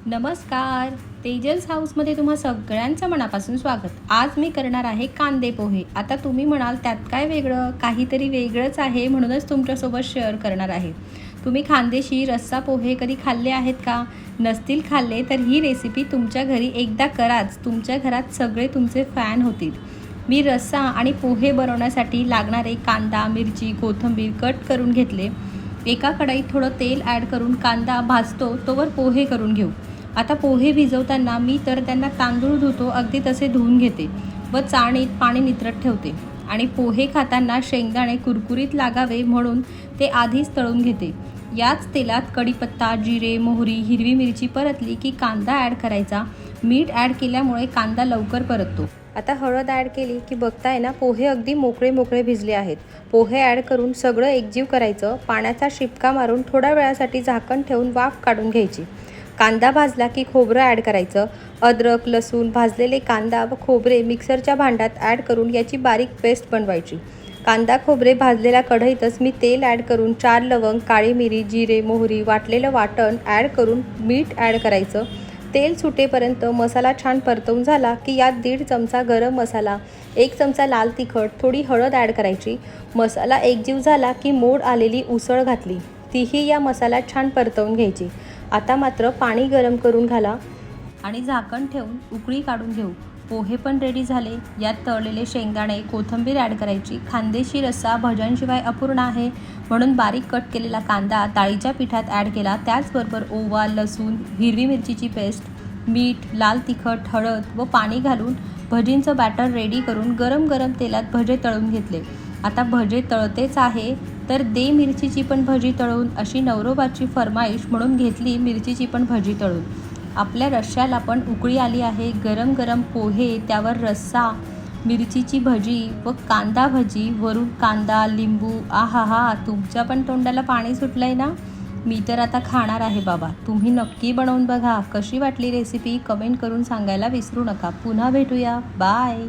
नमस्कार. तेजस हाऊसमध्ये तुम्हा सगळ्यांचं मनापासून स्वागत. आज मी करणार आहे कांदे पोहे. आता तुम्ही म्हणाल त्यात काय वेगळं? काहीतरी वेगळंच आहे म्हणूनच तुमच्यासोबत शेअर करणार आहे. तुम्ही खानदेशी रस्सा पोहे कधी खाल्ले आहेत का? नसतील खाल्ले तर ही रेसिपी तुमच्या घरी एकदा कराच. तुमच्या घरात सगळे तुमचे फॅन होतील. मी रस्सा आणि पोहे बनवण्यासाठी लागणारे कांदा, मिरची, कोथिंबीर कट करून घेतले. एका कढईत थोडं तेल ॲड करून कांदा भाजतो तोवर पोहे करून घेऊ. आता पोहे भिजवताना मी तर त्यांना तांदूळ धुतो अगदी तसे धुवून घेते व चाळणीत पाणी नितरत ठेवते आणि पोहे खाताना शेंगदाणे कुरकुरीत लागावे म्हणून ते आधीच तळून घेते. याच तेलात कढीपत्ता, जिरे, मोहरी, हिरवी मिरची परतली की कांदा ॲड करायचा. मीठ ॲड केल्यामुळे कांदा लवकर परततो. आता हळद ॲड केली की बघताय ना, पोहे अगदी मोकळे मोकळे भिजले आहेत. पोहे ॲड करून सगळं एकजीव करायचं. पाण्याचा शिपका मारून थोड्या वेळासाठी झाकण ठेवून वाफ काढून घ्यायची. कांदा भाजला की खोबरं ॲड करायचं. अद्रक, लसूण, भाजलेले कांदा व खोबरे मिक्सरच्या भांड्यात ॲड करून याची बारीक पेस्ट बनवायची. कांदा खोबरे भाजलेल्या कढईतच मी तेल ॲड करून 4 लवंग, काळी मिरी, जिरे, मोहरी, वाटलेलं वाटण ॲड करून मीठ ॲड करायचं. तेल सुटेपर्यंत मसाला छान परतवून झाला की यात 1.5 चमचा गरम मसाला, 1 चमचा लाल तिखट, थोडी हळद ॲड करायची. मसाला एकजीव झाला की मोड आलेली उसळ घातली. तीही या मसाल्यात छान परतवून घ्यायची. आता मात्र पाणी गरम करून घाला आणि झाकण ठेवून उकळी काढून घेऊ. पोहे पण रेडी झाले. यात तळलेले शेंगदाणे, कोथिंबीर ॲड करायची. खानदेशी रस्सा भज्यांशिवाय अपूर्ण आहे म्हणून बारीक कट केलेला कांदा डाळीच्या पिठात ॲड केला. त्याचबरोबर ओवा, लसूण, हिरवी मिरचीची पेस्ट, मीठ, लाल तिखट, हळद व पाणी घालून भजींचं बॅटर रेडी करून गरम गरम तेलात भजे तळून घेतले. आता भजे तळतेच आहे तर दे मिरचीची पण भजी तळून, अशी नवरोबाची फरमाईश म्हणून घेतली मिरचीची पण भजी तळून. आपल्या रश्श्याला पण उकळी आली आहे. गरम गरम पोहे, त्यावर रस्सा, मिरचीची भजी व कांदा भजी, वरून कांदा, लिंबू. आहा, तुमच्या पण तोंडाला पाणी सुटलंय ना? मी तर आता खाणार आहे बाबा. तुम्ही नक्की बनवून बघा. कशी वाटली रेसिपी कमेंट करून सांगायला विसरू नका. पुन्हा भेटूया. बाय.